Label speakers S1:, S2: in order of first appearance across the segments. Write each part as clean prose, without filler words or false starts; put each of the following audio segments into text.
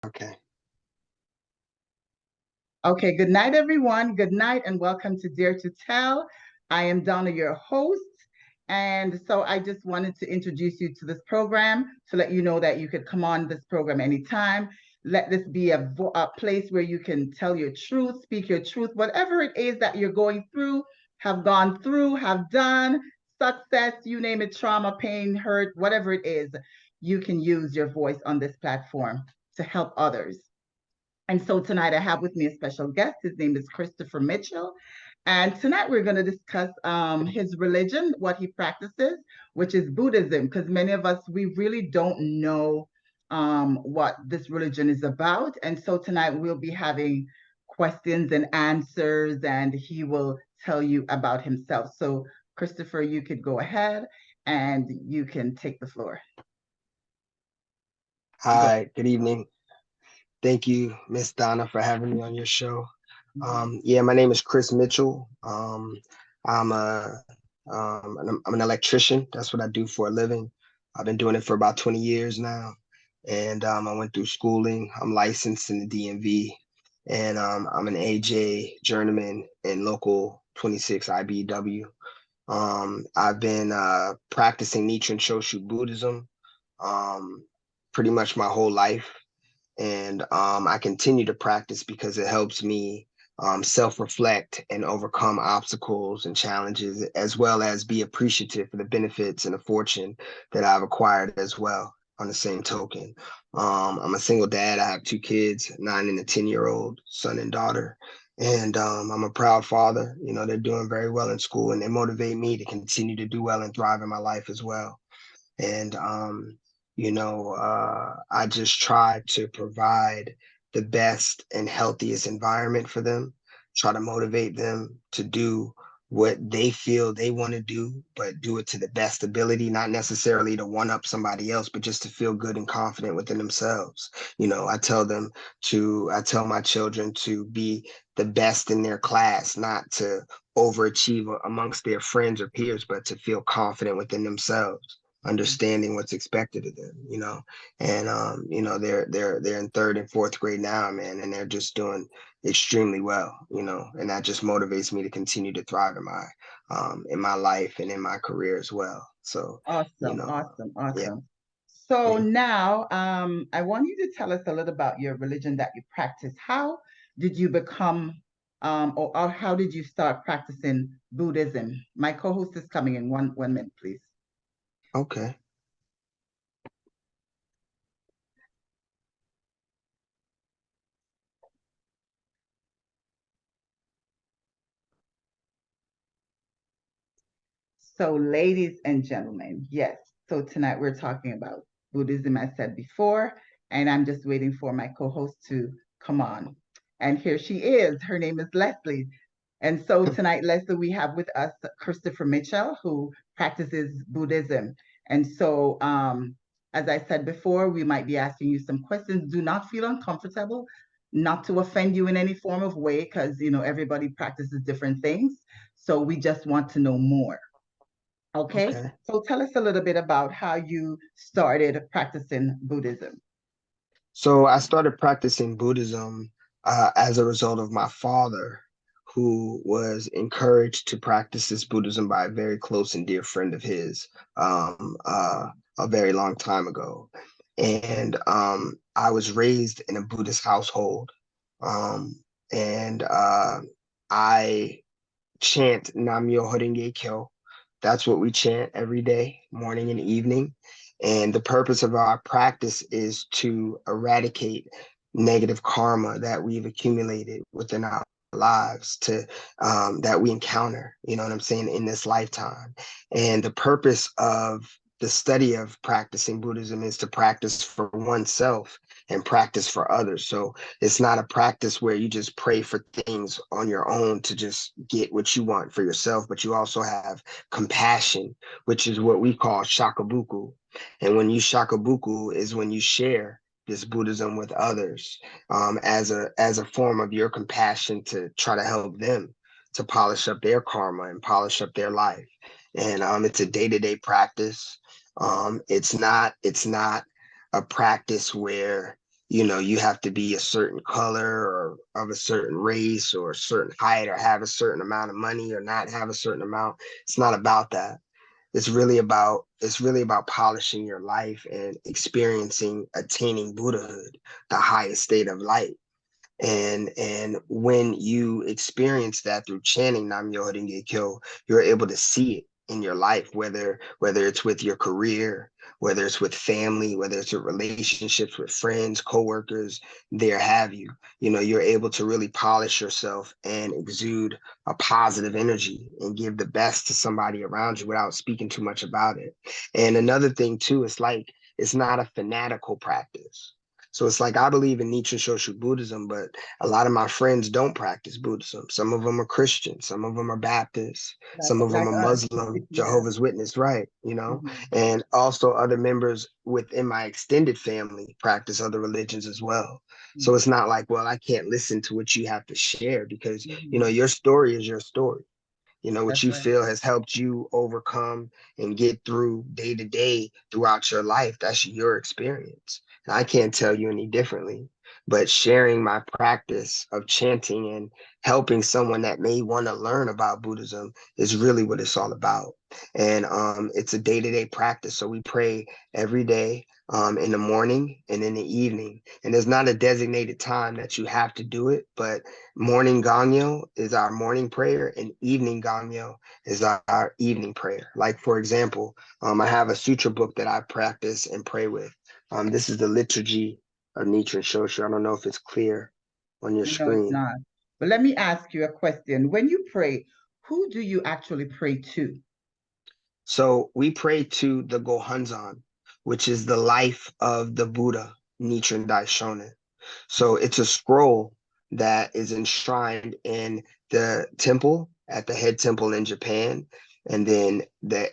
S1: Okay.
S2: Okay, good night, everyone. Good night, and welcome to Dare to Tell. I am Donna, your host. And so I just wanted to introduce you to this program to let you know that you could come on this program anytime. Let this be a place where you can tell your truth, speak your truth, whatever it is that you're going through, have gone through, have done, success, you name it, trauma, pain, hurt, whatever it is, you can use your voice on this platform to help others. And so tonight I have with me a special guest. His name is Christopher Mitchell. And tonight we're going to discuss his religion, what he practices, which is Buddhism, because many of us, we really don't know what this religion is about. And so tonight we'll be having questions and answers, and he will tell you about himself. So, Christopher, you could go ahead and you can take the floor.
S1: Hi, good evening. Thank you, Miss Donna, for having me on your show. Yeah, my name is Chris Mitchell. I'm a I'm an electrician. That's what I do for a living. I've been doing it for about 20 years now, and I went through schooling. I'm licensed in the DMV, and I'm an AJ journeyman in local 26 IBW. I've been practicing Nichiren Shoshu Buddhism pretty much my whole life. And I continue to practice because it helps me self-reflect and overcome obstacles and challenges, as well as be appreciative for the benefits and the fortune that I've acquired as well. On the same token, I'm a single dad. I have two kids, 9 and a 10-year-old son and daughter. And I'm a proud father. You know, they're doing very well in school, and they motivate me to continue to do well and thrive in my life as well. And I just try to provide the best and healthiest environment for them, try to motivate them to do what they feel they want to do, but do it to the best ability, not necessarily to one up somebody else, but just to feel good and confident within themselves. I tell my children to be the best in their class, not to overachieve amongst their friends or peers, but to feel confident within themselves, understanding what's expected of them, and they're in third and fourth grade now, man, and they're just doing extremely well, and that just motivates me to continue to thrive in my life and in my career as well. So,
S2: Awesome, awesome,
S1: yeah.
S2: awesome. So
S1: Mhm.
S2: now, I want you to tell us a little about your religion that you practice. How did you become, or how did you start practicing Buddhism? My co-host is coming in one minute, please.
S1: Okay.
S2: So, ladies and gentlemen, yes. So tonight we're talking about Buddhism, I said before, and I'm just waiting for my co-host to come on. And here she is. Her name is Leslie. And so tonight, Leslie, we have with us Christopher Mitchell, who practices Buddhism. And so, as I said before, we might be asking you some questions. Do not feel uncomfortable, not to offend you in any form of way, because everybody practices different things. So we just want to know more. Okay,
S1: Okay.
S2: so tell us a little bit about how you started practicing Buddhism.
S1: So I started practicing Buddhism as a result of my father, who was encouraged to practice this Buddhism by a very close and dear friend of his a very long time ago. And I was raised in a Buddhist household. Um, and I chant Nam Myoho Renge Kyo. That's what we chant every day, morning and evening. And the purpose of our practice is to eradicate negative karma that we've accumulated within our lives, to that we encounter, you know what I'm saying, in this lifetime. And the purpose of the study of practicing Buddhism is to practice for oneself and practice for others. So it's not a practice where you just pray for things on your own to just get what you want for yourself, but you also have compassion, which is what we call shakabuku. And when you shakabuku is when you share this Buddhism with others, as a form of your compassion to try to help them to polish up their karma and polish up their life. And it's a day-to-day practice. It's not a practice where you have to be a certain color or of a certain race or a certain height or have a certain amount of money or not have a certain amount. It's not about that. It's really about polishing your life and experiencing attaining Buddhahood, the highest state of light. And when you experience that through chanting Nam Myoho Renge Kyo, you're able to see it in your life, whether it's with your career, whether it's with family, whether it's with relationships with friends, coworkers, there have you. You're able to really polish yourself and exude a positive energy and give the best to somebody around you without speaking too much about it. And another thing too, it's like it's not a fanatical practice. So it's like I believe in Nichiren Shoshu Buddhism, but a lot of my friends don't practice Buddhism. Some of them are Christian, some of them are Baptist, some of them
S2: Like
S1: are
S2: us.
S1: Muslim,
S2: Yeah.
S1: Jehovah's Witness, right?
S2: Mhm.
S1: And also other members within my extended family practice other religions as well. So
S2: Mhm.
S1: it's not like, well, I can't listen to what you have to share because,
S2: Mhm.
S1: your story is your story. What
S2: That's
S1: you
S2: right.
S1: feel has helped you overcome and get through day to day throughout your life. That's your experience. And I can't tell you any differently. But sharing my practice of chanting and helping someone that may want to learn about Buddhism is really what it's all about. And it's a day to day practice. So we pray every day in the morning and in the evening. And there's not a designated time that you have to do it, but morning Ganyo is our morning prayer, and evening Ganyo is our evening prayer. Like, for example, I have a sutra book that I practice and pray with. This is the liturgy of Nichiren Shoshu. I don't know if it's clear on your
S2: No, it's
S1: screen.
S2: not. But let me ask you a question. When you pray, who do you actually pray to?
S1: So we pray to the Gohonzon, which is the life of the Buddha, Nichiren Daishonin. So it's a scroll that is enshrined in the temple at the head temple in Japan. And then the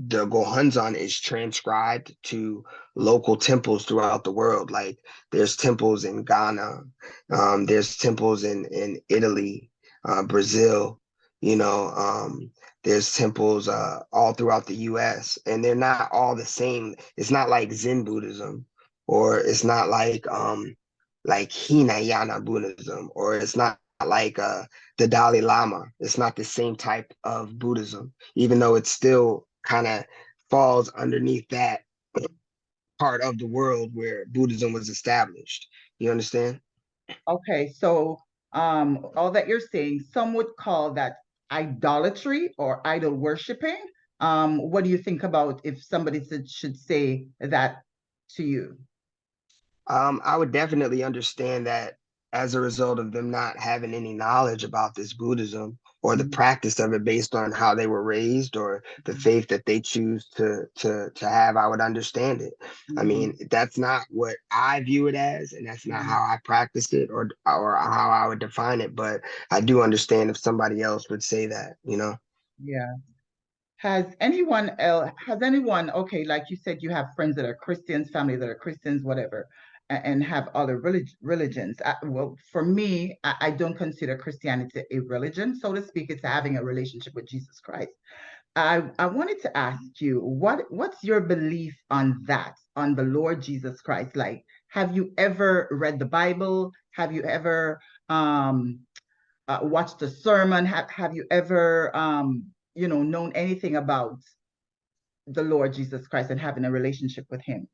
S1: Gohonzon is transcribed to local temples throughout the world. Like there's temples in Ghana, there's temples in Italy, Brazil, you know, there's temples all throughout the US, and they're not all the same. It's not like Zen Buddhism, or it's not like Hinayana Buddhism, or it's not like the Dalai Lama. It's not the same type of Buddhism, even though it still kind of falls underneath that part of the world where Buddhism was established. You understand?
S2: Okay, so all that you're saying, some would call that idolatry or idol worshiping. What do you think about if somebody should say that to you?
S1: I would definitely understand that as a result of them not having any knowledge about this Buddhism or the
S2: Mhm.
S1: practice of it based on how they were raised or the
S2: Mhm.
S1: faith that they choose to have, I would understand it. I mean,
S2: Mhm.
S1: that's not what I view it as, and that's not how
S2: Mhm.
S1: I practice it or how I would define it. But I do understand if somebody else would say that.
S2: Yeah. Has anyone, okay, like you said, you have friends that are Christians, family that are Christians, whatever, and have other religions. Well, for me, I don't consider Christianity a religion, so to speak. It's having a relationship with Jesus Christ. I wanted to ask you, what's your belief on that, on the Lord Jesus Christ? Like, have you ever read the Bible? Have you ever watched a sermon? Have you ever known anything about the Lord Jesus Christ and having a relationship with him,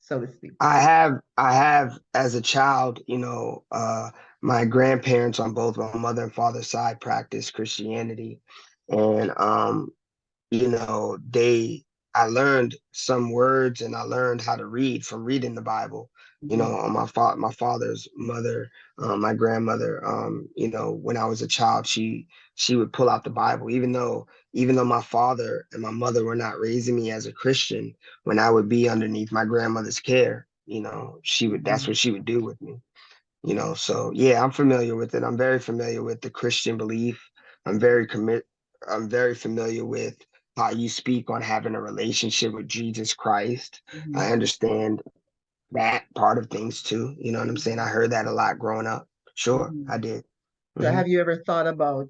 S2: so to speak?
S1: I have as a child, my grandparents on both my mother and father's side practiced Christianity. And they I learned some words and I learned how to read from reading the Bible.
S2: Mhm.
S1: On my father's mother, my grandmother, when I was a child, she would pull out the Bible, even though my father and my mother were not raising me as a Christian, when I would be underneath my grandmother's care, that's
S2: Mhm.
S1: what she would do with me. So yeah, I'm familiar with it. I'm very familiar with the Christian belief. I'm very commit I'm very familiar with how you speak on having a relationship with Jesus Christ. I
S2: Mhm.
S1: understand that part of things too. You know what I'm saying? I
S2: Mhm.
S1: heard that a lot growing up. Sure, I
S2: Mhm.
S1: did.
S2: So
S1: Hmm.
S2: have you ever thought about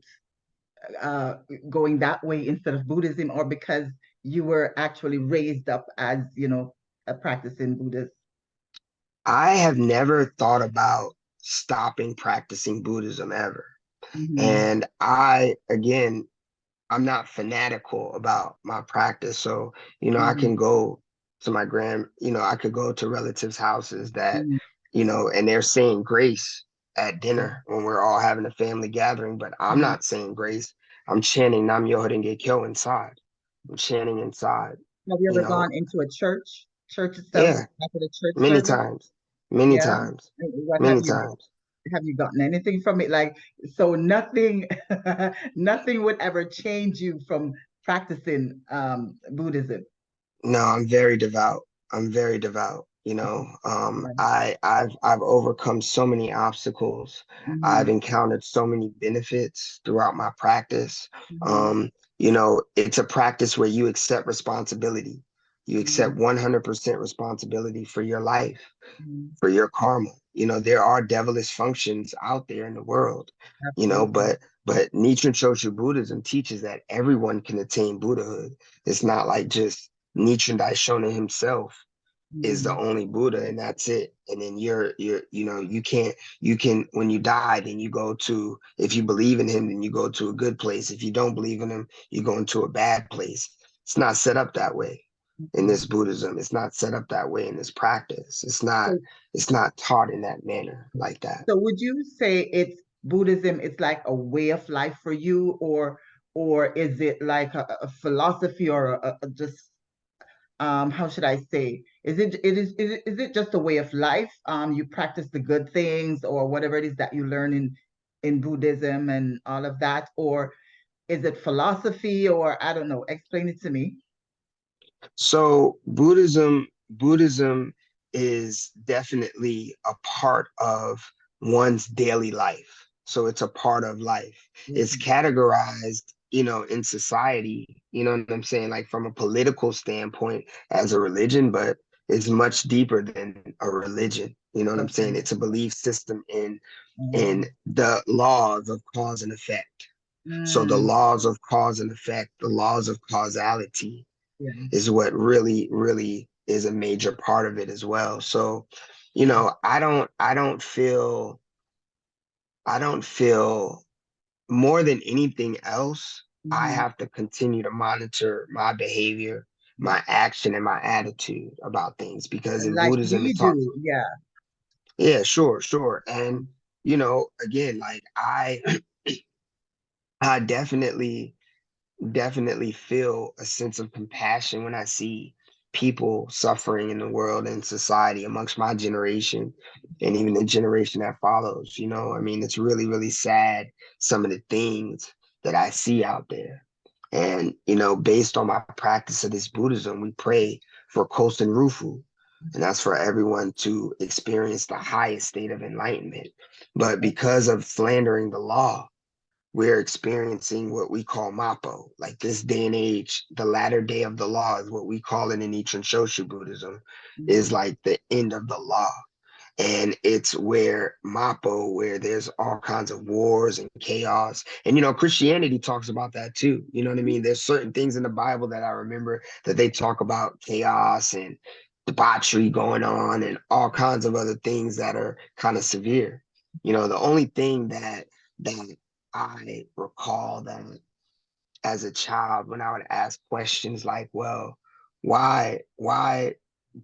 S2: uh, going that way instead of Buddhism, or because you were actually raised up as, a practicing Buddhist?
S1: I have never thought about stopping practicing Buddhism ever.
S2: Mm-hmm.
S1: And I, again, I'm not fanatical about my practice. So, I
S2: Mm-hmm.
S1: can go to I could go to relatives' houses that,
S2: Mm-hmm.
S1: and they're saying grace at dinner when we're all having a family gathering, but I'm
S2: Mm-hmm.
S1: not saying grace. I'm chanting Nam Myoho Renge Kyo inside. I'm chanting inside,
S2: Have you
S1: you
S2: ever
S1: know.
S2: gone into a church, church itself,
S1: Yeah,
S2: after the church
S1: many
S2: service?
S1: times, many
S2: Yeah.
S1: times,
S2: And what
S1: many times.
S2: have you gotten anything from it? Like, so nothing, nothing would ever change you from practicing Buddhism.
S1: No, I'm very devout. I'm very devout.
S2: Right.
S1: I've overcome so many obstacles. I've
S2: Mm-hmm.
S1: encountered so many benefits throughout my practice.
S2: Mm-hmm.
S1: Um, it's a practice where you accept responsibility. You
S2: Mm-hmm.
S1: accept 100% responsibility for your life,
S2: Mm-hmm.
S1: for your karma. There are devilish functions out there in the world,
S2: Absolutely.
S1: but Nichiren Shoshu Buddhism teaches that everyone can attain Buddhahood. It's not like just Nichiren Daishonin himself is the
S2: Mm-hmm.
S1: only Buddha and that's it. And then you can, when you die, then you go to, if you believe in him, then you go to a good place. If you don't believe in him, you go into a bad place. It's not set up that way in
S2: Mm-hmm.
S1: this Buddhism. It's not set up that way in this practice.
S2: So,
S1: It's not taught in that manner like that.
S2: so would you say it's Buddhism, it's like a way of life for you, or is it like a philosophy or just how should I say? Is it just a way of life? You practice the good things or whatever it is that you learn in Buddhism and all of that, or is it philosophy or I don't know? Explain it to me.
S1: So Buddhism is definitely a part of one's daily life. So it's a part of life. It's
S2: Okay.
S1: categorized, in society, you know what I'm saying, like from a political standpoint as a religion, but it's much deeper than a religion. You know what I'm saying?
S2: Okay.
S1: It's a belief system in
S2: Um,
S1: the laws of cause and effect. So the
S2: mm,
S1: laws of cause and effect, the laws of causality
S2: yeah.
S1: is what really, really is a major part of it as well. So, I don't feel more than anything else, I
S2: Mhm.
S1: have to continue to monitor my behavior, my action, and my attitude about things because in
S2: Like
S1: Buddhism,
S2: we
S1: it talks,
S2: do, yeah.
S1: yeah, sure, sure. And, again, like I definitely feel a sense of compassion when I see people suffering in the world and society amongst my generation and even the generation that follows. I mean, it's really, really sad, some of the things that I see out there. And, based on my practice of this Buddhism, we pray for Kosen Rufu. And that's for everyone to experience the highest state of enlightenment. But because of slandering the law, we're experiencing what we call Mappo. Like this day and age, the latter day of the law is what we call it in Nichiren Shoshu Buddhism, is
S2: Mhm.
S1: like the end of the law. And it's where Mappo, where there's all kinds of wars and chaos. And Christianity talks about that too. You know what I mean? There's certain things in the Bible that I remember that they talk about chaos and debauchery going on and all kinds of other things that are kind of severe. The only thing that I recall that as a child when I would ask questions like, well, why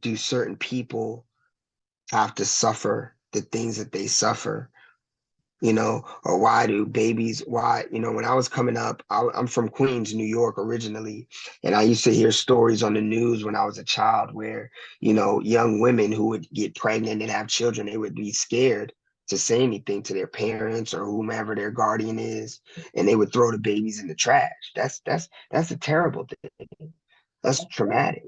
S1: do certain people have to suffer the things that they suffer, or why do babies, when I was coming up, I'm from Queens, New York originally, and I used to hear stories on the news when I was a child where, young women who would get pregnant and have children, they would be scared to say anything to their parents or whomever their guardian is, and they would throw the babies in the trash. That's a terrible thing. That's
S2: Yeah,
S1: traumatic.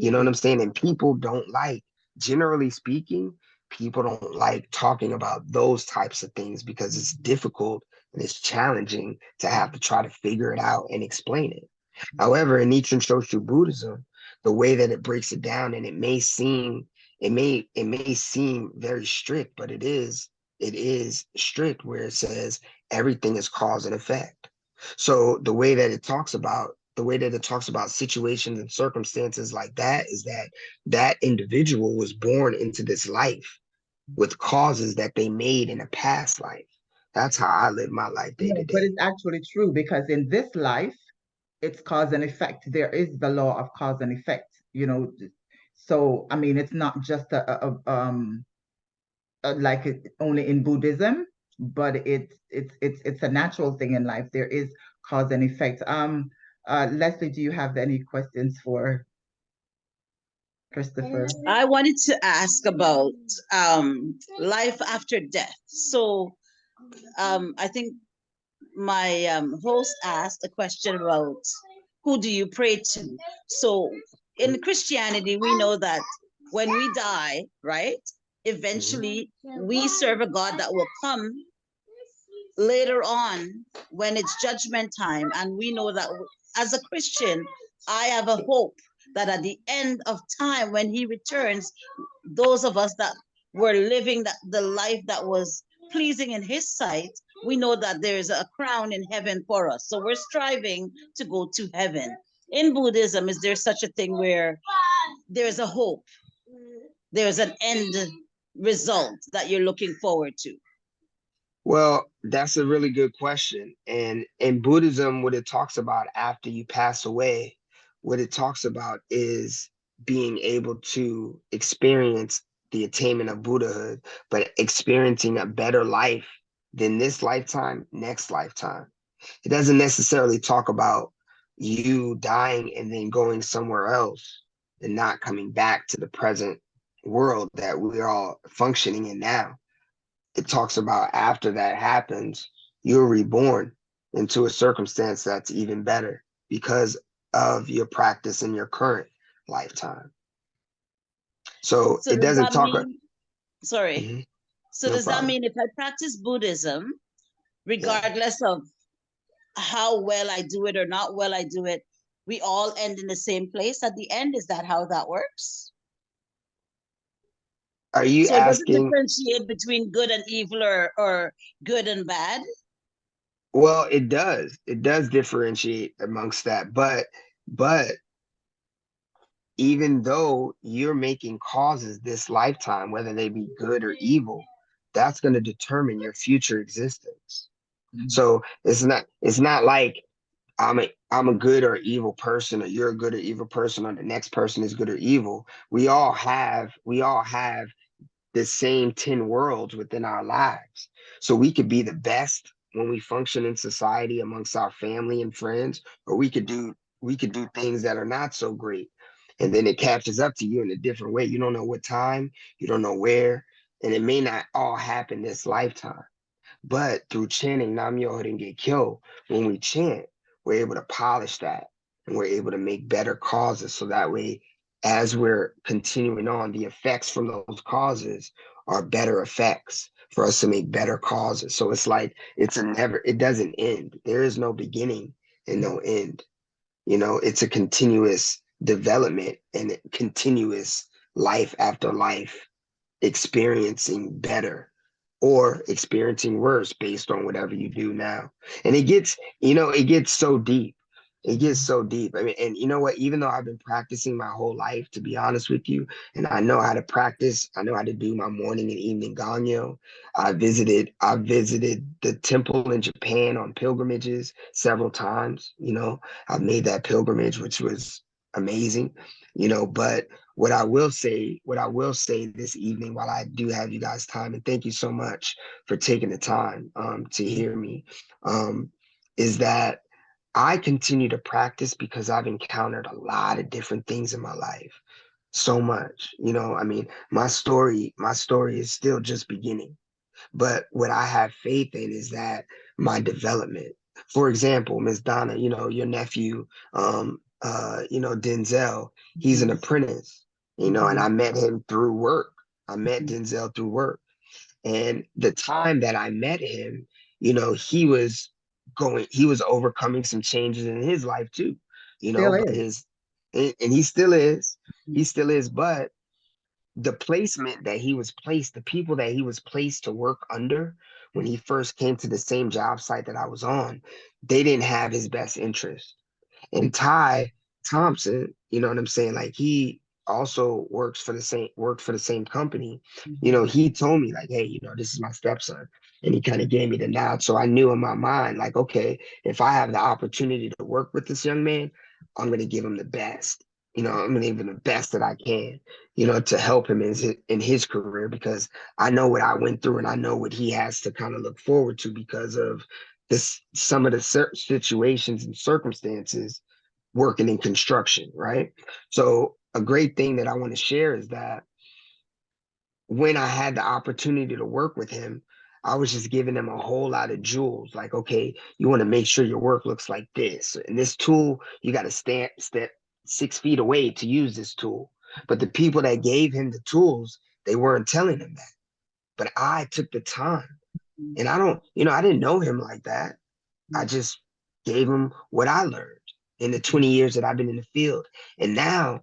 S1: You know what
S2: absolutely.
S1: I'm saying? And people don't like, generally speaking, people don't like talking about those types of things because it's difficult and it's challenging to have to try to figure it out and explain it. However, in Nichiren Shoshu Buddhism, the way that it breaks it down, and it may seem very strict, but it is strict where it says everything is cause and effect. So the way that it talks about the way that it talks about situations and circumstances like that is that that individual was born into this life with causes that they made in a past life. That's how I live my life day to
S2: No, but
S1: day.
S2: it's actually true because in this life, it's cause and effect. There is the law of cause and effect, you know. So, I mean, it's not just like only in Buddhism, but it's a natural thing in life. There is cause and effect. Leslie, do you have any questions for Christopher?
S3: I wanted to ask about life after death. So I think my host asked a question about who do you pray to. So in Christianity, we know that when we die, right,
S1: Mhm.
S3: eventually we serve a God that will come later on when it's judgment time. And we know that as a Christian, I have a hope that at the end of time, when he returns, those of us that were living the life that was pleasing in his sight, we know that there's a crown in heaven for us. So we're striving to go to heaven. In Buddhism, is there such a thing where there's a hope, there's an end result that you're looking forward to?
S1: Well, that's a really good question. And in Buddhism, what it talks about after you pass away, what it talks about is being able to experience the attainment of Buddhahood, but experiencing a better life than this lifetime, next lifetime. It doesn't necessarily talk about you dying and then going somewhere else and not coming back to the present world that we're all functioning in now. It talks about after that happens, you're reborn into a circumstance that's even better because of your practice in your current lifetime. So
S3: So
S1: it
S3: does
S1: doesn't
S3: that
S1: talk.
S3: mean, sorry,
S1: Mhm,
S3: so
S1: no
S3: does that
S1: problem.
S3: mean if I practice Buddhism,
S1: Yeah.
S3: regardless of how well I do it or not well I do it, we all end in the same place at the end? Is that how that works?
S1: Are you
S3: So it doesn't
S1: asking?
S3: differentiate between good and evil or good and bad?
S1: Well, it does. It does differentiate amongst that, but even though you're making causes this lifetime, whether they be good or evil, that's going to determine your future existence. So it's not like I'm a good or evil person, or you're a good or evil person, or the next person is good or evil. We all have the same 10 worlds within our lives. So we could be the best when we function in society amongst our family and friends, or we could do things that are not so great. And then it catches up to you in a different way. You don't know what time, you don't know where, and it may not all happen this lifetime. But through chanting Nam Myoho Renge Kyo, when we chant, we're able to polish that and we're able to make better causes. So that way, as we're continuing on, the effects from those causes are better effects for us to make better causes. So it's like it doesn't end. There is no beginning and no end. It's a continuous development and continuous life after life experiencing better or experiencing worse based on whatever you do now. And it gets so deep. It gets so deep. I mean, and you know what? Even though I've been practicing my whole life, to be honest with you, and I know how to practice, I know how to do my morning and evening ganyo. I visited the temple in Japan on pilgrimages several times. I've made that pilgrimage, which was amazing. But what I will say this evening, while I do have you guys time, and thank you so much for taking the time to hear me, um, is that I continue to practice because I've encountered a lot of different things in my life. So much, I mean, my story is still just beginning. But what I have faith in is that my development. For example, Miss Donna, your nephew, Denzel, he's an apprentice, and I met him through work. I met Denzel through work. And the time that I met him, he was overcoming some changes in his life too,
S2: Still
S1: but
S2: is.
S1: and he still is. He still is, but the placement that he was placed, the people that he was placed to work under when he first came to the same job site that I was on, they didn't have his best interest. And Ty Thompson, you know what I'm saying? Like he also worked for the same company. You know, he told me like, hey, you know, this is my stepson. And he kind of gave me the nod. So I knew in my mind, like, okay, if I have the opportunity to work with this young man, I'm gonna give him the best. You know, I'm gonna give him the best that I can, you know, to help him in his career because I know what I went through and I know what he has to kind of look forward to because of this some of the situations and circumstances working in construction, right? So a great thing that I want to share is that when I had the opportunity to work with him, I was just giving him a whole lot of jewels. Like, okay, you want to make sure your work looks like this. And this tool, you got to step 6 feet away to use this tool. But the people that gave him the tools, they weren't telling him that. But I took the time. And I don't, you know, I didn't know him like that. I just gave him what I learned in the 20 years that I've been in the field. And now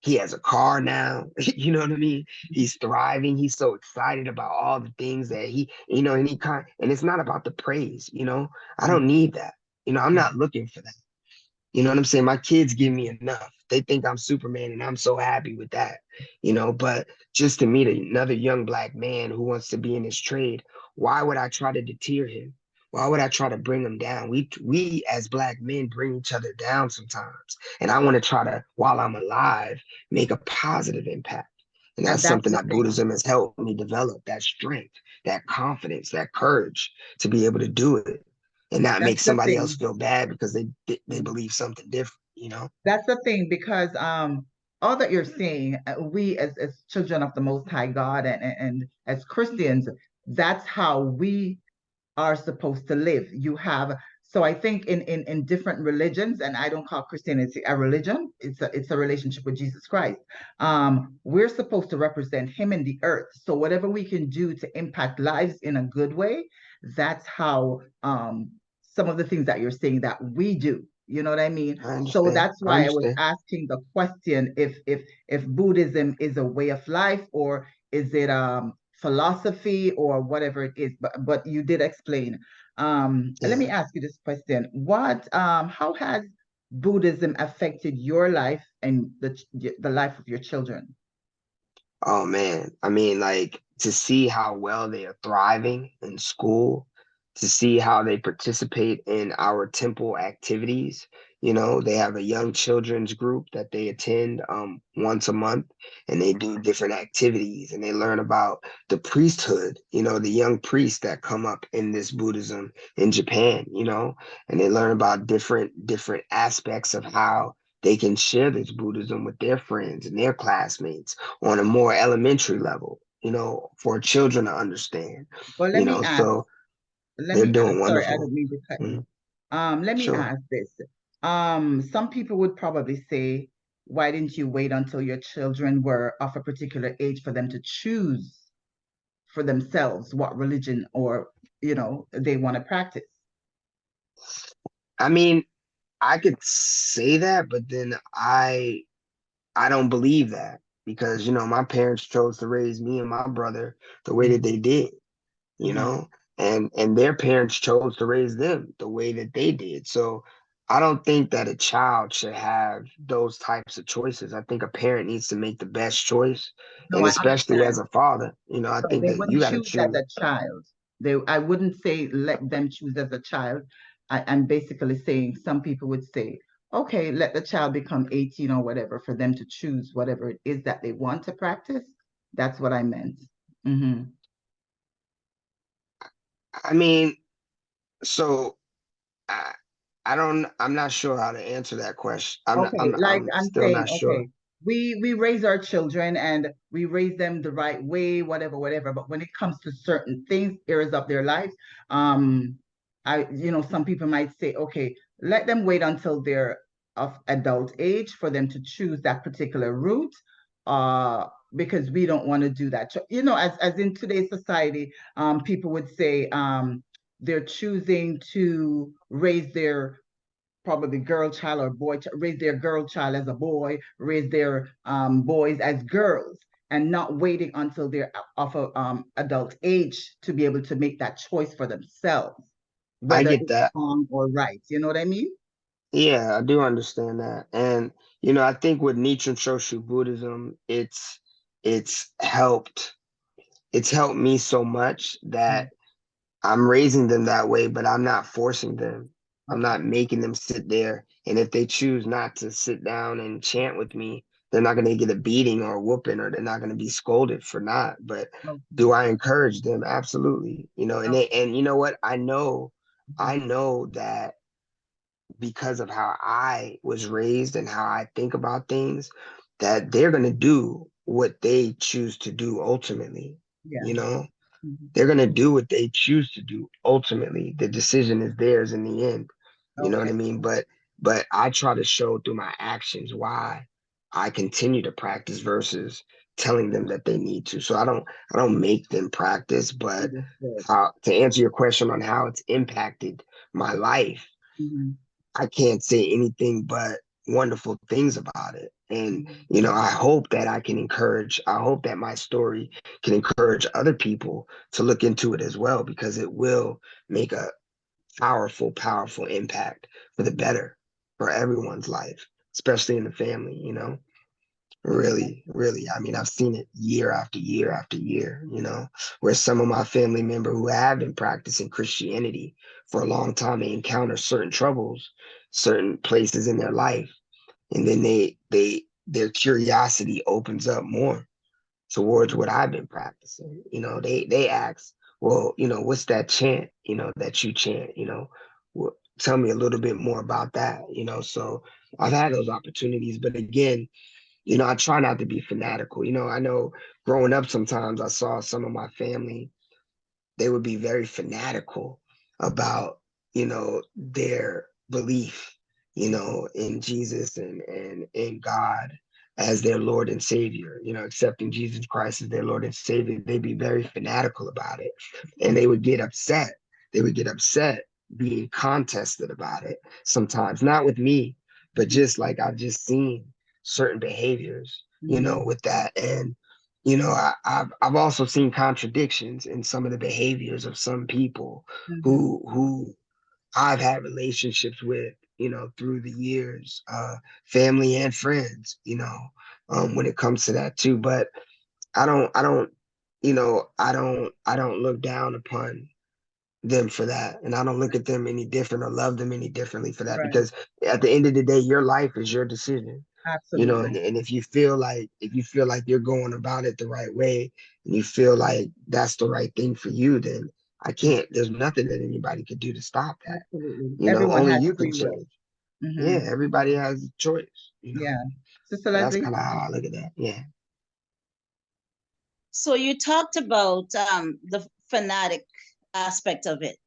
S1: he has a car now. You know what I mean? He's thriving. He's so excited about all the things that you know, and it's not about the praise, you know. I don't need that. You know, I'm not looking for that. You know what I'm saying? My kids give me enough. They think I'm Superman, and I'm so happy with that. You know, but just to meet another young black man who wants to be in this trade, why would I try to deter him? Why would I try to bring him down? We as black men bring each other down sometimes, and I want to try to, while I'm alive, make a positive impact. And
S2: And
S1: that's
S2: that's
S1: something
S2: the
S1: that
S2: thing.
S1: Buddhism has helped me develop that strength, that confidence, that courage to be able to do it and not
S2: That's
S1: make
S2: the
S1: somebody else
S2: thing.
S1: feel bad because they believe something different, you know?
S2: That's the thing because all that you're saying, we as children of the Most High God and as Christians, that's how we are supposed to live. You have so I think in different religions, and I don't call Christianity a religion. It's a relationship with Jesus Christ. We're supposed to represent Him in the earth. So whatever we can do to impact lives in a good way, that's how some of the things that you're saying that we do. You know what I mean?
S1: I
S2: So
S1: understand.
S2: that's
S1: I
S2: why I was
S1: understand.
S2: asking the question if Buddhism is a way of life or is it philosophy or whatever it is, but you did explain. Let me
S1: Yeah.
S2: ask you this question: how has Buddhism affected your life and the life of your children?
S1: Oh man. I mean, like to see how well they are thriving in school, to see how they participate in our temple activities. You know, they have a young children's group that they attend once a month and they do different activities and they learn about the priesthood, you know, the young priests that come up in this Buddhism in Japan, you know, and they learn about different aspects of how they can share this Buddhism with their friends and their classmates on a more elementary level, you know, for children to understand,
S2: Well,
S1: you know, so
S2: let
S1: they're
S2: me ask.
S1: doing
S2: Sorry, I
S1: wonderful.
S2: don't mean to cut you.
S1: Mhm.
S2: Let me
S1: Sure.
S2: ask this. Some people would probably say, why didn't you wait until your children were of a particular age for them to choose for themselves what religion or they want to practice?
S1: I mean, I could say that, but then I don't believe that because, you know, my parents chose to raise me and my brother the way that they did. You
S2: Mhm.
S1: know, and their parents chose to raise them the way that they did. So I don't think that a child should have those types of choices. I think a parent needs to make the best choice,
S2: No,
S1: and
S2: I
S1: especially as
S2: understand.
S1: a father, you know, I
S2: So
S1: think
S2: they
S1: that you
S2: wouldn't
S1: got to
S2: choose as
S1: choose.
S2: a child. I wouldn't say let them choose as a child. I'm basically saying some people would say, okay, let the child become 18 or whatever for them to choose whatever it is that they want to practice. That's what I meant. Hmm.
S1: I mean, so I, I'm not sure how to answer that question.
S2: Okay, like
S1: I'm
S2: I'm
S1: still
S2: saying,
S1: not sure.
S2: okay, we raise our children and we raise them the right way, whatever, whatever. But when it comes to certain things, areas of their lives, um, some people might say, okay, let them wait until they're of adult age for them to choose that particular route, because we don't want to do that. As in today's society, people would say, they're choosing to raise their probably girl child or boy raise their girl child as a boy, raise their boys as girls, and not waiting until they're of a adult age to be able to make that choice for themselves,
S1: I
S2: whether
S1: get
S2: it's
S1: that.
S2: wrong or right. You know what I mean?
S1: Yeah, I do understand that. And you know, I think with Nichiren Shoshu Buddhism, it's helped it's helped me so much
S2: Mm.
S1: that I'm raising them that way, but I'm not forcing them. I'm
S2: Okay.
S1: not making them sit there. And if they choose not to sit down and chant with me, they're not going to get a beating or a whooping, or they're not going to be scolded for not. But
S2: Okay.
S1: do I encourage them? Absolutely. You know, and you know what?
S2: Okay.
S1: I know that because of how I was raised and how I think about things, that they're going to do what they choose to do ultimately.
S2: Yeah.
S1: You know,
S2: Mhm.
S1: they're going to do what they choose to do ultimately. The decision is theirs in the end. You know what
S2: Okay.
S1: I mean? But I try to show through my actions why I continue to practice versus telling them that they need to. So I don't make them practice, but
S2: Understood.
S1: how to answer your question on how it's impacted my life,
S2: Mhm.
S1: I can't say anything but wonderful things about it. And,
S2: Mhm.
S1: you know, I hope that my story can encourage other people to look into it as well, because it will make a powerful, powerful impact for the better for everyone's life, especially in the family, you know. Really, really. I mean, I've seen it year after year after year, you know, where some of my family member who have been practicing Christianity for a long time, they encounter certain troubles, certain places in their life, and then their curiosity opens up more towards what I've been practicing. You know, they ask, well, you know, what's that chant, you know, that you chant, you know, tell me a little bit more about that, you know. So I've had those opportunities, but again, you know, I try not to be fanatical. You know, I know growing up, sometimes I saw some of my family, they would be very fanatical about, you know, their belief, you know, in Jesus and in God as their Lord and Savior, you know, accepting Jesus Christ as their Lord and Savior. They'd be very fanatical about it. And they would get upset. They would get upset being contested about it sometimes, not with me, but
S2: Mhm.
S1: just like I've just seen certain behaviors, you know,
S2: Mhm.
S1: with that. And you know, I've also seen contradictions in some of the behaviors of some people
S2: Mhm.
S1: who I've had relationships with, you know, through the years, family and friends, you know, when it comes to that too. But I don't, you know, I don't look down upon them for that, and I don't look at them any different or love them any differently for that,
S2: Right.
S1: because at the end of the day, your life is your decision, you know.
S2: Absolutely.
S1: And if you feel like you're going about it the right way, and you feel like that's the right thing for you, then I can't there's nothing that anybody could do to stop that,
S2: Absolutely.
S1: you know.
S2: Everyone
S1: Only
S2: has
S1: you can
S2: free will.
S1: change. Yeah,
S2: Hmm.
S1: everybody has a choice, you know.
S2: Yeah. Sister
S1: So that's
S2: Leslie?
S1: kind of how I look at that. Yeah.
S3: So you talked about the fanatic aspect of it.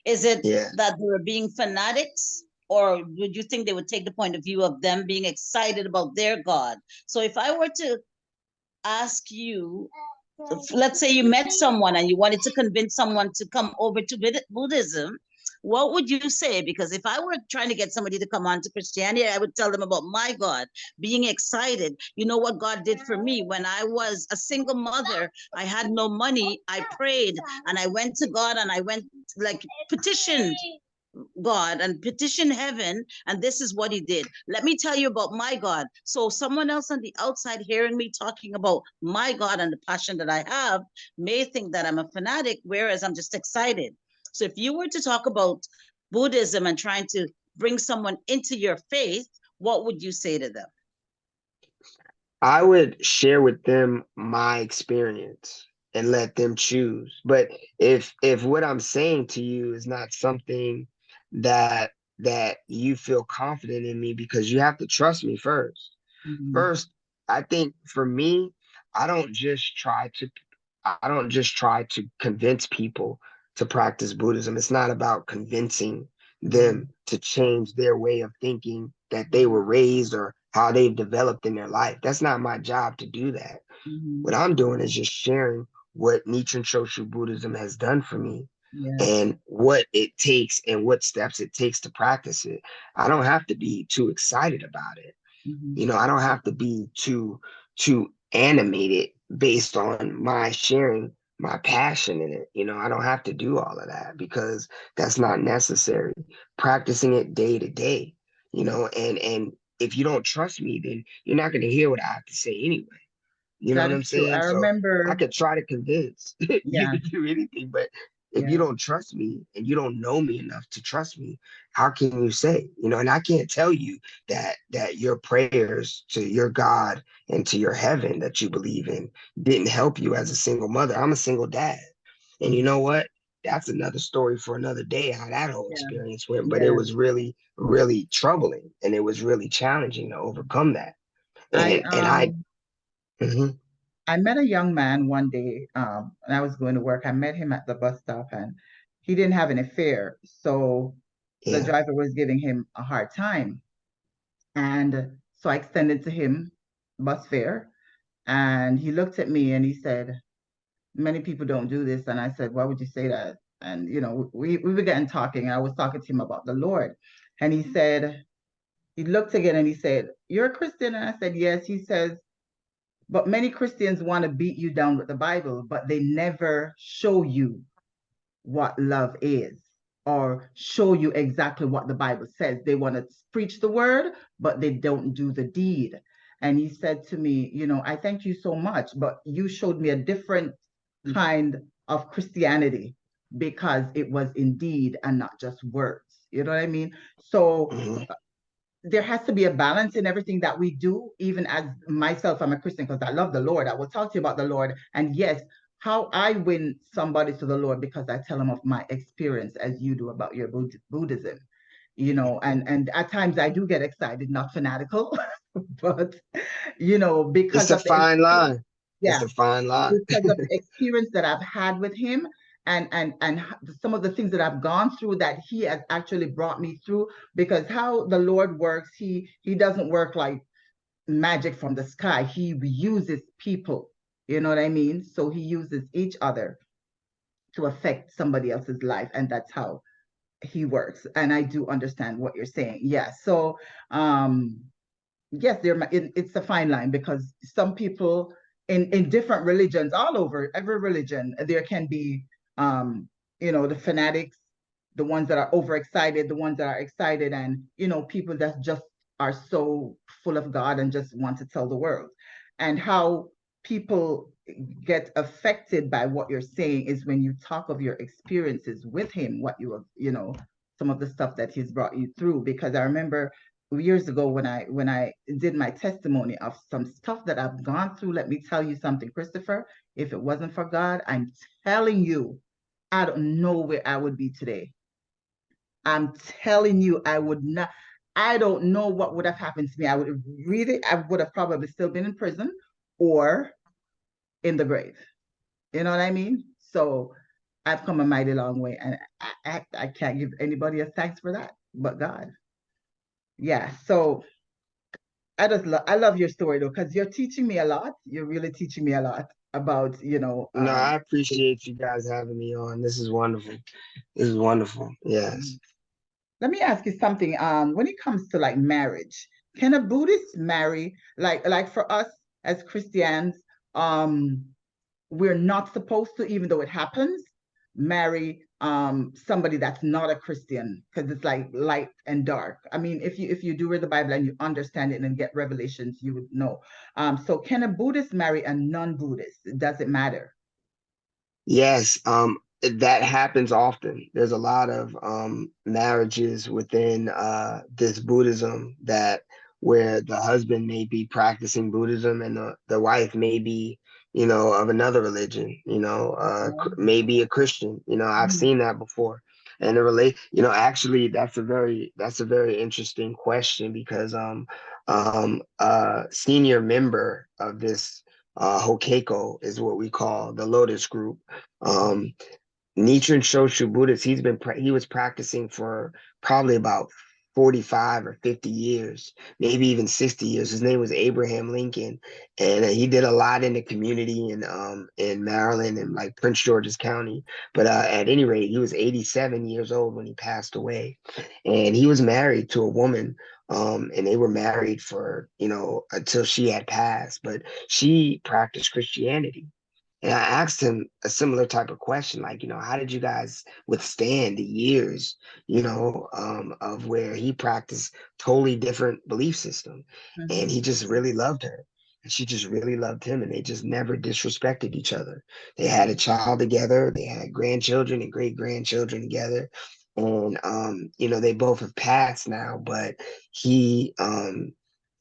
S3: Is it
S1: Yeah.
S3: that they were being fanatics, or would you think they would take the point of view of them being excited about their God? So if I were to ask you, let's say you met someone and you wanted to convince someone to come over to Buddhism, what would you say? Because if I were trying to get somebody to come on to Christianity, I would tell them about my God, being excited. You know what God did for me when I was a single mother? I had no money. I prayed and I went to God and I went like petitioned God and petition heaven, and this is what he did. Let me tell you about my God. So someone else on the outside hearing me talking about my God and the passion that I have may think that I'm a fanatic, whereas I'm just excited. So if you were to talk about Buddhism and trying to bring someone into your faith, what would you say to them?
S1: I would share with them my experience and let them choose. But if what I'm saying to you is not something that you feel confident in me, because you have to trust me first.
S2: Hmm.
S1: First, I think for me, I don't just try to I don't just try to convince people to practice Buddhism. It's not about convincing them to change their way of thinking that they were raised or how they've developed in their life. That's not my job to do that. What
S2: Hmm.
S1: I'm doing is just sharing what Nichiren Shoshu Buddhism has done for me
S2: Yes.
S1: and what it takes and what steps it takes to practice it. I don't have to be too excited about it.
S2: Hmm.
S1: You know, I don't have to be too animated based on my sharing my passion in it. You know, I don't have to do all of that because that's not necessary. Practicing it day to day, and if you don't trust me, then you're not going to hear what I have to say anyway. You know
S2: That
S1: what
S2: is
S1: I'm
S2: true. I
S1: saying? So I
S2: remember,
S1: could try to convince you
S2: yeah,
S1: to do anything, but if you
S2: yeah,
S1: don't trust me and you don't know me enough to trust me, how can you say, and I can't tell you that your prayers to your God and to your heaven that you believe in didn't help you as a single mother. I'm a single dad. And you
S2: mhm,
S1: know what? That's another story for another day, how that whole
S2: yeah,
S1: experience went. But it
S2: yeah.
S1: was really, really troubling and it was really challenging to overcome that.
S2: I
S1: And mhm,
S2: I met a young man one day, and I was going to work. I met him at the bus stop, and he didn't have any fare, so the
S1: yeah.
S2: driver was giving him a hard time, and so I extended to him bus fare, and he looked at me and he said, "Many people don't do this," and I said, "Why would you say that?" And we were getting talking, and I was talking to him about the Lord, and he looked again and he said, "You're a Christian?" And I said, "Yes." He says, "But many Christians want to beat you down with the Bible, but they never show you what love is or show you exactly what the Bible says. They want to preach the word, but they don't do the deed." And he said to me, "I thank you so much, but you showed me a different kind of Christianity because it was in deed and not just words." You know what I mean? So
S1: Mhm.
S2: there has to be a balance in everything that we do. Even as myself, I'm a Christian because I love the Lord. I will talk to you about the Lord. And yes, how I win somebody to the Lord because I tell them of my experience as you do about your Buddhism. And at times I do get excited, not fanatical, but
S1: It's
S2: because
S1: a
S2: of the
S1: fine
S2: experience.
S1: line. It's
S2: Yeah,
S1: a fine line.
S2: because of the experience that I've had with him, and some of the things that I've gone through that he has actually brought me through. Because how the Lord works, he doesn't work like magic from the sky. He uses people. You know what I mean? So he uses each other to affect somebody else's life, and that's how he works. And I do understand what you're saying. Yeah. So um yes, it's a fine line because some people in different religions, all over every religion, there can be the fanatics, the ones that are overexcited, the ones that are excited, and people that just are so full of God and just want to tell the world. And how people get affected by what you're saying is when you talk of your experiences with him, what you have, some of the stuff that he's brought you through. Because I remember years ago when I did my testimony of some stuff that I've gone through. Let me tell you something, Christopher. If it wasn't for God, I'm telling you, I don't know where I would be today. I'm telling you, I would not. I don't know what would have happened to me. I would have probably still been in prison or in the grave. You know what I mean? So I've come a mighty long way, and I can't give anybody a thanks for that, but God. Yeah. So I love your story though, because you're teaching me a lot. You're really teaching me a lot about,
S1: No, I appreciate you guys having me on. This is wonderful. This is wonderful. Yes.
S2: let me ask you something. When it comes to like marriage, can a Buddhist marry like for us as Christians, um, we're not supposed to, even though it happens, marry somebody that's not a Christian because it's like light and dark. I mean, if you do read the Bible and you understand it and get revelations, you would know. So can a Buddhist marry a non-Buddhist? Does it matter?
S1: Yes, that happens often. There's a lot of marriages within this Buddhism that where the husband may be practicing Buddhism and the wife may be, of another religion, maybe a Christian. I've
S2: Mhm.
S1: seen that before. And actually that's a very interesting question because senior member of this Hokeiko is what we call the Lotus group. Um, Nichiren Shoshu Buddhist, he was practicing for probably about 45 or 50 years, maybe even 60 years. His name was Abraham Lincoln, and he did a lot in the community in Maryland and like Prince George's County. But at any rate, he was 87 years old when he passed away, and he was married to a woman. And they were married for until she had passed, but she practiced Christianity And I asked him a similar type of question, like, how did you guys withstand the years, of where he practiced totally different belief system, and he just really loved her, and she just really loved him, and they just never disrespected each other. They had a child together, they had grandchildren and great grandchildren together, and they both have passed now, but he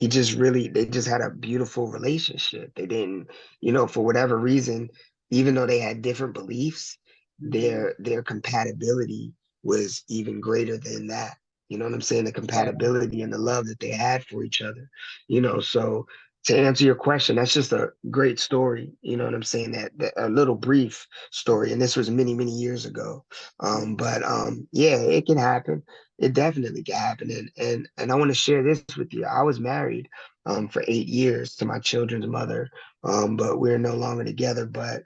S1: just really, they just had a beautiful relationship. They didn't, for whatever reason, even though they had different beliefs, their compatibility was even greater than that. You know what I'm saying? The
S2: Yeah.
S1: compatibility and the love that they had for each other. So to answer your question, that's just a great story. You know what I'm saying? That a little brief story, and this was many, many years ago. But yeah, it can happen. It definitely can happen. And I want to share this with you. I was married for 8 years to my children's mother, but we're no longer together. But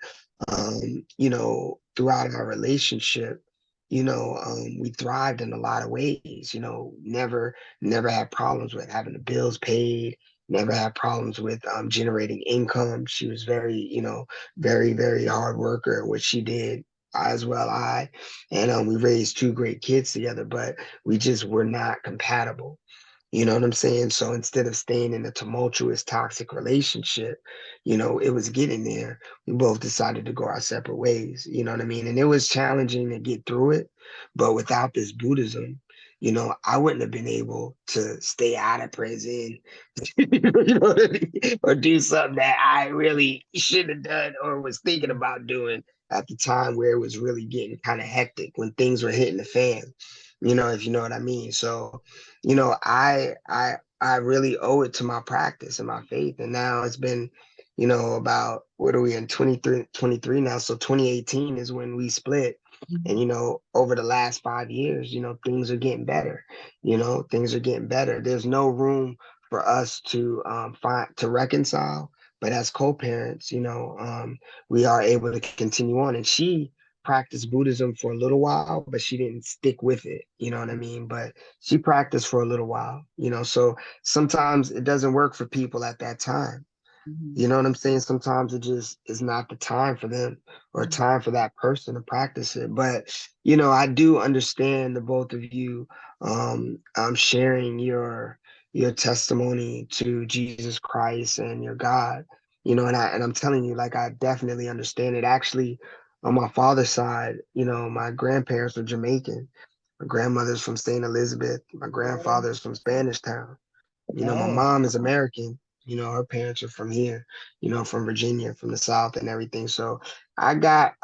S1: throughout our relationship, we thrived in a lot of ways. Never had problems with having the bills paid. Never had problems with generating income. She was very, very, very hard worker at what she did. As well, and we raised two great kids together, but we just were not compatible. You know what I'm saying? So instead of staying in a tumultuous, toxic relationship, it was getting there. We both decided to go our separate ways. You know what I mean? And it was challenging to get through it. But without this Buddhism, I wouldn't have been able to stay out of prison, you know what I mean? Or do something that I really should have done or was thinking about doing at the time where it was really getting kind of hectic when things were hitting the fan, if you know what I mean. So, I really owe it to my practice and my faith. And now it's been, about, what are we in, 23 now? So 2018 is when we split. And, over the last 5 years, things are getting better. Things are getting better. There's no room for us to reconcile. But as co-parents, we are able to continue on. And she practiced Buddhism for a little while, but she didn't stick with it. You know what I mean? But she practiced for a little while, so sometimes it doesn't work for people at that time. You know what I'm saying? Sometimes it just is not the time for them or time for that person to practice it. But, I do understand the both of you sharing your testimony to Jesus Christ and your God, and I'm telling you, like, I definitely understand it. Actually, on my father's side, my grandparents were Jamaican. My grandmother's from St. Elizabeth. My grandfather's from Spanish Town. My
S2: Oh,
S1: mom is American. Her parents are from here, from Virginia, from the South and everything. So I get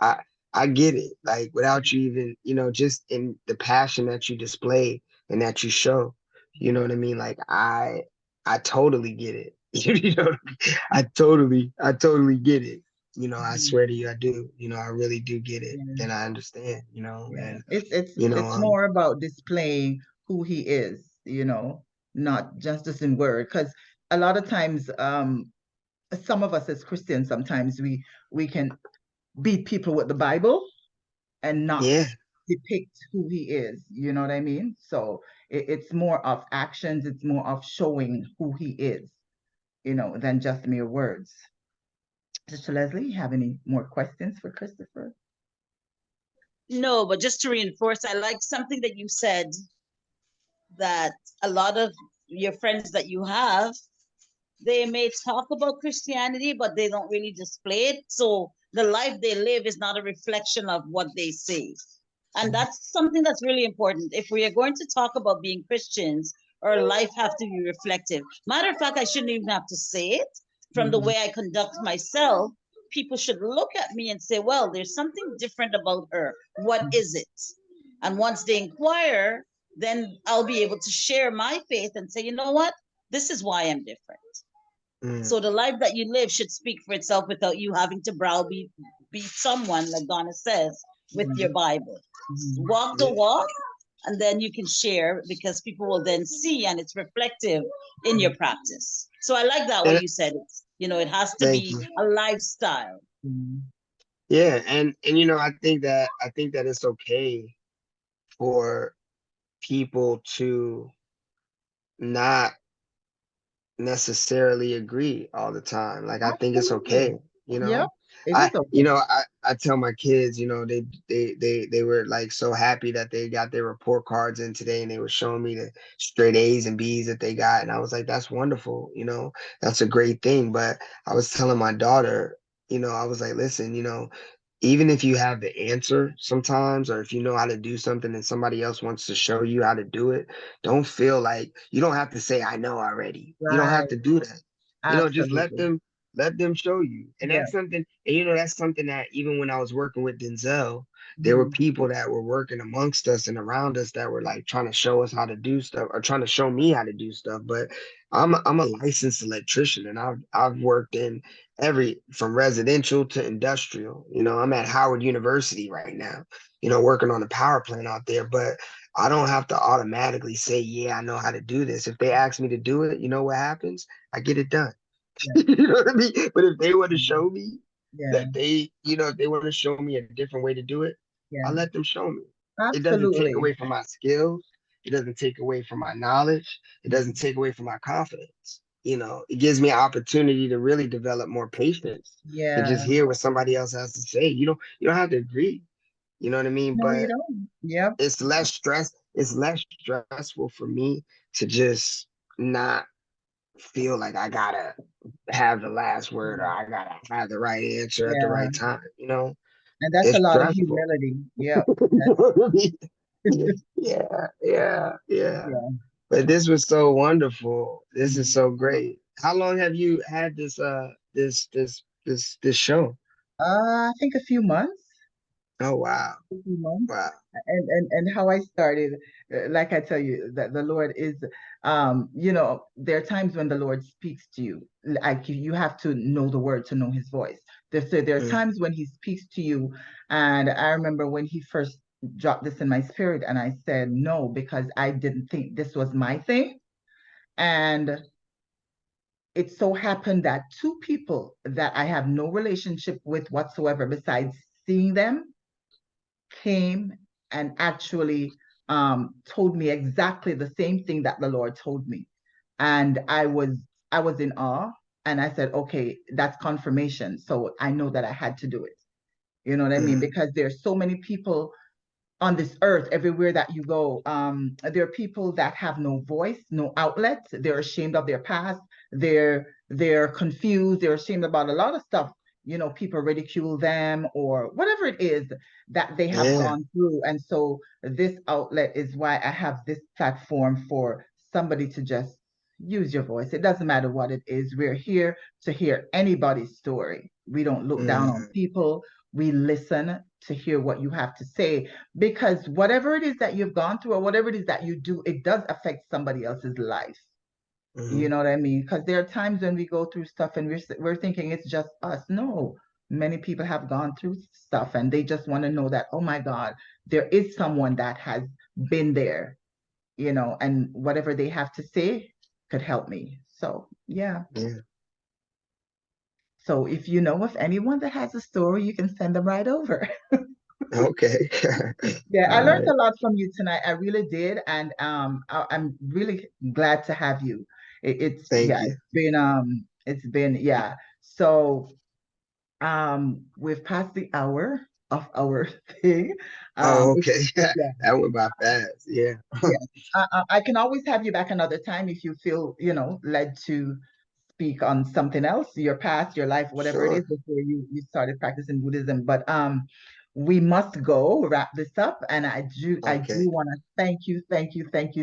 S1: it. Like, without you even, just in the passion that you display and that you show, you know what I mean? Like, I totally get it. You know, I totally get it. I swear to you, I do. I really do get it,
S2: yeah.
S1: and I understand.
S2: Yeah,
S1: And
S2: it's
S1: you know,
S2: it's more about displaying who he is, not just in word. Because a lot of times, some of us as Christians, sometimes we can beat people with the Bible and not
S1: yeah.
S2: depict who he is. You know what I mean? So it's more of actions. It's more of showing who he is, than just mere words. Sister Leslie, you have any more questions for Christopher?
S3: No, but just to reinforce, I like something that you said, that a lot of your friends that you have, they may talk about Christianity, but they don't really display it. So the life they live is not a reflection of what they say. And that's something that's really important. If we are going to talk about being Christians, our life have to be reflective. Matter of fact, I shouldn't even have to say it. From the way I conduct myself, people should look at me and say, well, there's something different about her. What is it? And once they inquire, then I'll be able to share my faith and say, you know what? This is why I'm different.
S1: Mm,
S3: So the life that you live should speak for itself without you having to browbeat someone, like Donna says, with your Bible. Walk the
S1: yeah.
S3: walk, and then you can share, because people will then see, and it's reflective in your practice. So I like that way
S1: And
S3: you said it. It has to
S1: thank
S3: be
S1: you.
S3: a lifestyle.
S1: Yeah, and I think that it's okay for people to not necessarily agree all the time. Like, I think it's
S2: Absolutely.
S1: okay, you
S2: Yep.
S1: know?
S2: It is okay.
S1: I tell my kids, they were like so happy that they got their report cards in today, and they were showing me the straight A's and B's that they got. And I was like, that's wonderful, that's a great thing. But I was telling my daughter, I was like, listen, even if you have the answer sometimes, or if you know how to do something and somebody else wants to show you how to do it, don't feel like you don't have to say, I know already. You don't have
S2: Right.
S1: to do that. Just
S2: Absolutely.
S1: let them show you. And
S2: Yeah.
S1: that's something that even when I was working with Denzel, there were
S2: Mhm.
S1: people that were working amongst us and around us that were like trying to show us how to do stuff or trying to show me how to do stuff. But I'm a licensed electrician, and I've worked in every from residential to industrial. I'm at Howard University right now, working on the power plant out there. But I don't have to automatically say, yeah, I know how to do this. If they ask me to do it, you know what happens? I get it done.
S2: Yeah.
S1: You know what I mean? But if they want to show me
S2: Yeah.
S1: that if they want to show me a different way to do it, I
S2: Yeah.
S1: let them show me. It doesn't take
S2: Absolutely.
S1: away from my skills. It doesn't take away from my knowledge. It doesn't
S2: Mhm.
S1: take away from my confidence. It gives me an opportunity to really develop more patience, to just
S2: Yeah.
S1: hear what somebody else has to say. You don't have to agree. You know what I mean?
S2: No, you
S1: But
S2: don't. Yep.
S1: it's less stressful for me to just not feel like I gotta have the last word or I gotta have the right answer at the
S2: Yeah.
S1: right time.
S2: And that's a
S1: It's
S2: lot of
S1: stressful.
S2: humility. Yep.
S1: You
S2: That's,
S1: know what I mean? Yeah, yeah, yeah.
S2: yeah.
S1: But this was so wonderful. This is
S2: Mhm.
S1: so great. How long have you had this show?
S2: I think a few months.
S1: Oh wow.
S2: A few months.
S1: Wow.
S2: And how I started, like I tell you, that the Lord is, there are times when the Lord speaks to you. Like you have to know the word to know His voice. There are
S1: Mm,
S2: times when He speaks to you, and I remember when He first dropped this in my spirit, and I said no because I didn't think this was my thing, and it so happened that two people that I have no relationship with whatsoever besides seeing them came and actually told me exactly the same thing that the Lord told me. And I was in awe, and I said, okay, that's confirmation. So I know that I had to do it. You know what I mean?
S1: mm,
S2: Because there's so many people on this earth, everywhere that you go, there are people that have no voice, no outlet. They're ashamed of their past. They're confused. They're ashamed about a lot of stuff. People ridicule them or whatever it is that they have
S1: yeah.
S2: gone through. And so this outlet is why I have this platform for somebody to just use your voice. It doesn't matter what it is. We're here to hear anybody's story. We don't look down on
S1: Mm,
S2: people. We listen to hear what you have to say, because whatever it is that you've gone through or whatever it is that you do, it does affect somebody else's life. You
S1: mm,
S2: know what I mean? Because there are times when we go through stuff and we're thinking it's just us. No, many people have gone through stuff and they just want to know that, oh my God, there is someone that has been there, and whatever they have to say could help me. So yeah.
S1: yeah.
S2: So if you know of anyone that has a story, you can send them right over.
S1: Okay.
S2: Yeah, I
S1: All
S2: learned
S1: right.
S2: a lot from you tonight. I really did, and I'm really glad to have you.
S1: Thank
S2: Yeah,
S1: you.
S2: it's been yeah. So we've passed the hour of our thing.
S1: Oh,
S2: It's
S1: okay.
S2: Yeah,
S1: That went by fast. Yeah.
S2: yeah. I can always have you back another time if you feel led to speak on something else, your past, your life, whatever it is,
S1: Sure.
S2: before you started practicing Buddhism. But we must go wrap this up, and I do
S1: Okay.
S2: want to thank you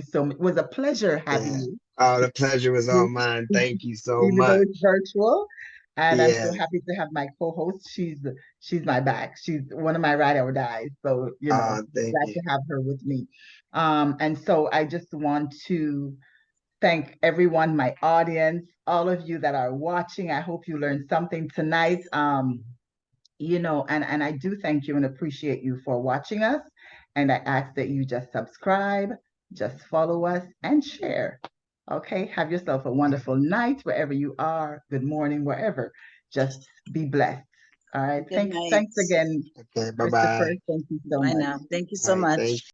S2: so much. It was a pleasure having
S1: Yeah.
S2: you,
S1: Oh, the pleasure was all
S2: you-
S1: mine. Thank you so
S2: even though it's
S1: much.
S2: virtual. And I'm so
S1: Yeah.
S2: happy to have my co-host. She's my back. She's one of my ride or dies. So
S1: Thank
S2: glad
S1: you.
S2: to have her with me. And so I just want to thank everyone, my audience, all of you that are watching. I hope you learned something tonight. And I do thank you and appreciate you for watching us. And I ask that you just subscribe, just follow us, and share. Okay. Have yourself a wonderful night wherever you are. Good morning, wherever. Just be blessed. All right.
S3: Good
S2: Thanks.
S3: night.
S2: Thanks again,
S1: Okay. Bye
S2: Christopher.
S1: bye.
S2: Thank you so
S3: Bye
S2: much.
S3: now. Thank you
S1: All
S3: so
S1: right. Thank
S3: much.